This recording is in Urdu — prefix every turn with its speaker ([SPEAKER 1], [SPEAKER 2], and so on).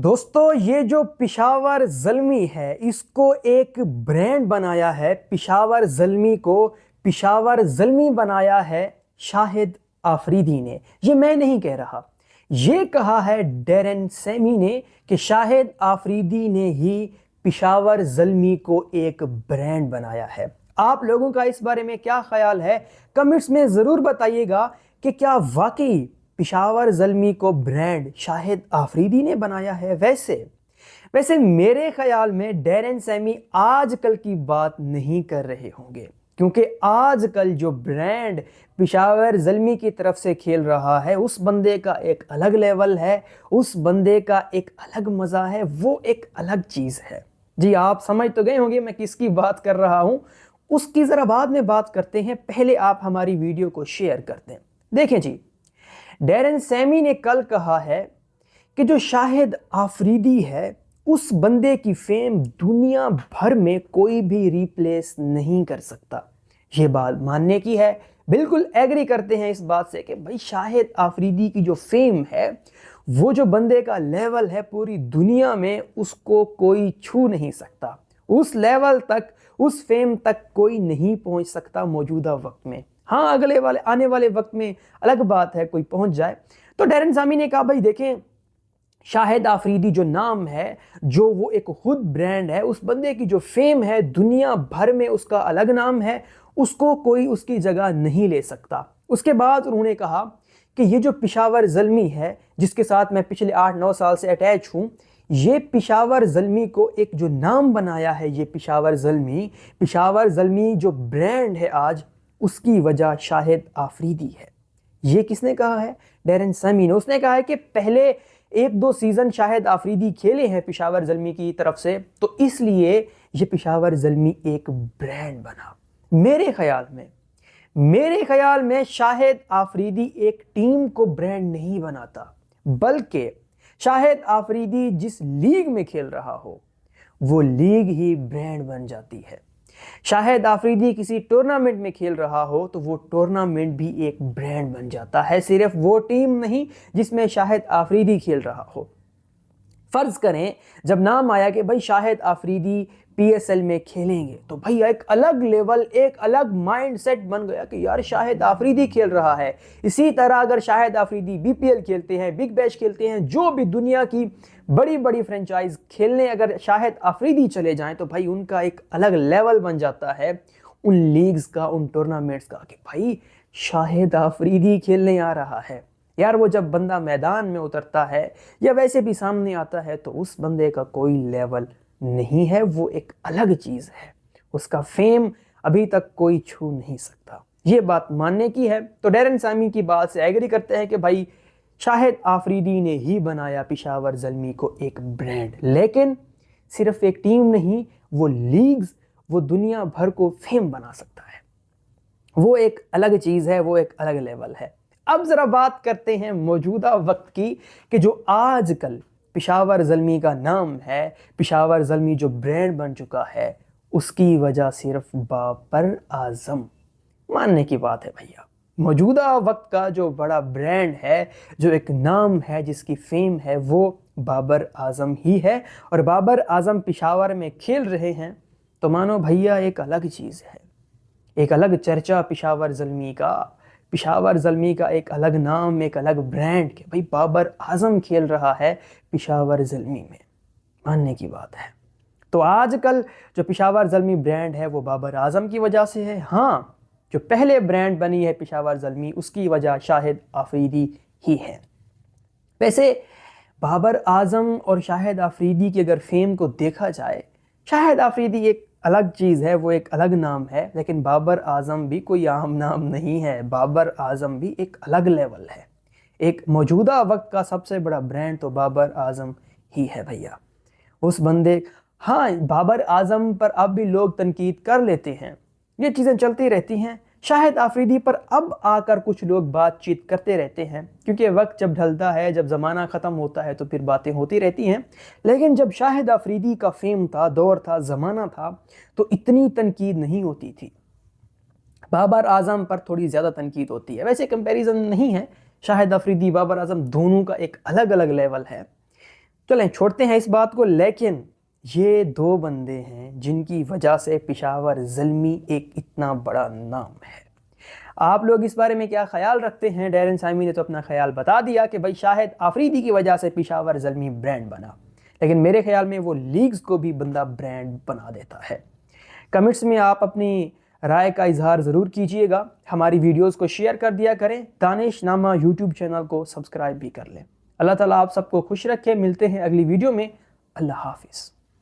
[SPEAKER 1] دوستو یہ جو پشاور زلمی ہے اس کو ایک برانڈ بنایا ہے، پشاور زلمی کو پشاور زلمی بنایا ہے شاہد آفریدی نے۔ یہ میں نہیں کہہ رہا، یہ کہا ہے ڈیرن سیمی نے کہ شاہد آفریدی نے ہی پشاور زلمی کو ایک برانڈ بنایا ہے۔ آپ لوگوں کا اس بارے میں کیا خیال ہے؟ کمنٹس میں ضرور بتائیے گا کہ کیا واقعی پشاور زلمی کو برانڈ شاہد آفریدی نے بنایا ہے؟ ویسے میرے خیال میں ڈیرن سیمی آج کل کی بات نہیں کر رہے ہوں گے، کیونکہ آج کل جو برانڈ پشاور زلمی کی طرف سے کھیل رہا ہے اس بندے کا ایک الگ لیول ہے، اس بندے کا ایک الگ مزہ ہے، وہ ایک الگ چیز ہے۔ جی آپ سمجھ تو گئے ہوں گے میں کس کی بات کر رہا ہوں، اس کی ذرا بعد میں بات کرتے ہیں، پہلے آپ ہماری ویڈیو کو شیئر کر دیں۔ دیکھیں جی، ڈیرن سیمی نے کل کہا ہے کہ جو شاہد آفریدی ہے اس بندے کی فیم دنیا بھر میں کوئی بھی ریپلیس نہیں کر سکتا۔ یہ بات ماننے کی ہے، بالکل ایگری کرتے ہیں اس بات سے کہ بھائی شاہد آفریدی کی جو فیم ہے، وہ جو بندے کا لیول ہے پوری دنیا میں اس کو کوئی چھو نہیں سکتا، اس لیول تک، اس فیم تک کوئی نہیں پہنچ سکتا موجودہ وقت میں۔ ہاں آنے والے وقت میں الگ بات ہے کوئی پہنچ جائے۔ تو ڈیرن سیمی نے کہا بھائی دیکھیں، شاہد آفریدی جو نام ہے، جو وہ ایک خود برانڈ ہے، اس بندے کی جو فیم ہے دنیا بھر میں اس کا الگ نام ہے، اس کو کوئی اس کی جگہ نہیں لے سکتا۔ اس کے بعد انہوں نے کہا کہ یہ جو پشاور زلمی ہے جس کے ساتھ میں پچھلے 8-9 سال سے اٹیچ ہوں، یہ پشاور زلمی کو ایک جو نام بنایا ہے، یہ پشاور زلمی جو برانڈ ہے آج، اس کی وجہ شاہد آفریدی ہے۔ یہ کس نے کہا ہے؟ ڈیرن سیمی نے۔ اس نے کہا ہے کہ پہلے 1-2 سیزن شاہد آفریدی کھیلے ہیں پشاور زلمی کی طرف سے، تو اس لیے یہ پشاور زلمی ایک برانڈ بنا۔ میرے خیال میں شاہد آفریدی ایک ٹیم کو برانڈ نہیں بناتا، بلکہ شاہد آفریدی جس لیگ میں کھیل رہا ہو وہ لیگ ہی برانڈ بن جاتی ہے۔ شاہد آفریدی کسی ٹورنامنٹ میں کھیل رہا ہو تو وہ ٹورنامنٹ بھی ایک برانڈ بن جاتا ہے، صرف وہ ٹیم نہیں جس میں شاہد آفریدی کھیل رہا ہو۔ فرض کریں جب نام آیا کہ بھائی شاہد آفریدی پی ایس ایل میں کھیلیں گے، تو بھائی ایک الگ لیول، ایک الگ مائنڈ سیٹ بن گیا کہ یار شاہد آفریدی کھیل رہا ہے۔ اسی طرح اگر شاہد آفریدی بی پی ایل کھیلتے ہیں، بگ بیش کھیلتے ہیں، جو بھی دنیا کی بڑی بڑی فرنچائز کھیلنے اگر شاہد آفریدی چلے جائیں تو بھائی ان کا ایک الگ لیول بن جاتا ہے ان لیگز کا، ان ٹورنامنٹس کا، کہ بھائی شاہد آفریدی کھیلنے آ رہا ہے۔ یار وہ جب بندہ میدان میں اترتا ہے یا ویسے بھی سامنے آتا ہے تو اس بندے کا کوئی لیول نہیں ہے، وہ ایک الگ چیز ہے، اس کا فیم ابھی تک کوئی چھو نہیں سکتا۔ یہ بات ماننے کی ہے۔ تو ڈیرن سیمی کی بات سے ایگری کرتے ہیں کہ بھائی شاہد آفریدی نے ہی بنایا پشاور زلمی کو ایک برانڈ، لیکن صرف ایک ٹیم نہیں، وہ لیگز، وہ دنیا بھر کو فیم بنا سکتا ہے، وہ ایک الگ چیز ہے، وہ ایک الگ لیول ہے۔ اب ذرا بات کرتے ہیں موجودہ وقت کی کہ جو آج کل پشاور زلمی کا نام ہے، پشاور زلمی جو برانڈ بن چکا ہے، اس کی وجہ صرف بابر اعظم۔ ماننے کی بات ہے بھیا، موجودہ وقت کا جو بڑا برانڈ ہے، جو ایک نام ہے، جس کی فیم ہے، وہ بابر اعظم ہی ہے۔ اور بابر اعظم پشاور میں کھیل رہے ہیں تو مانو بھیا ایک الگ چیز ہے، ایک الگ چرچا پشاور زلمی کا ایک الگ نام، ایک الگ برانڈ کہ بھئی بابر اعظم کھیل رہا ہے پشاور زلمی میں۔ ماننے کی بات ہے۔ تو آج کل جو پشاور زلمی برانڈ ہے وہ بابر اعظم کی وجہ سے ہے۔ ہاں، جو پہلے برانڈ بنی ہے پشاور زلمی، اس کی وجہ شاہد آفریدی ہی ہے۔ ویسے بابر اعظم اور شاہد آفریدی کی اگر فیم کو دیکھا جائے، شاہد آفریدی ایک الگ چیز ہے، وہ ایک الگ نام ہے، لیکن بابر اعظم بھی کوئی عام نام نہیں ہے، بابر اعظم بھی ایک الگ لیول ہے۔ ایک موجودہ وقت کا سب سے بڑا برانڈ تو بابر اعظم ہی ہے بھیا۔ اس بندے، ہاں بابر اعظم پر اب بھی لوگ تنقید کر لیتے ہیں، یہ چیزیں چلتی رہتی ہیں۔ شاہد آفریدی پر اب آ کر کچھ لوگ بات چیت کرتے رہتے ہیں، کیونکہ وقت جب ڈھلتا ہے، جب زمانہ ختم ہوتا ہے تو پھر باتیں ہوتی رہتی ہیں۔ لیکن جب شاہد آفریدی کا فیم تھا، دور تھا، زمانہ تھا، تو اتنی تنقید نہیں ہوتی تھی۔ بابر اعظم پر تھوڑی زیادہ تنقید ہوتی ہے، ویسے کمپیریزن نہیں ہے، شاہد آفریدی بابر اعظم دونوں کا ایک الگ الگ لیول ہے۔ چلیں چھوڑتے ہیں اس بات کو، لیکن یہ دو بندے ہیں جن کی وجہ سے پشاور زلمی ایک اتنا بڑا نام ہے۔ آپ لوگ اس بارے میں کیا خیال رکھتے ہیں؟ ڈیرن سائمی نے تو اپنا خیال بتا دیا کہ بھائی شاہد آفریدی کی وجہ سے پشاور زلمی برانڈ بنا، لیکن میرے خیال میں وہ لیگز کو بھی بندہ برانڈ بنا دیتا ہے۔ کمنٹس میں آپ اپنی رائے کا اظہار ضرور کیجئے گا، ہماری ویڈیوز کو شیئر کر دیا کریں، دانش نامہ یوٹیوب چینل کو سبسکرائب بھی کر لیں۔ اللہ تعالیٰ آپ سب کو خوش رکھے، ملتے ہیں اگلی ویڈیو میں، اللہ حافظ۔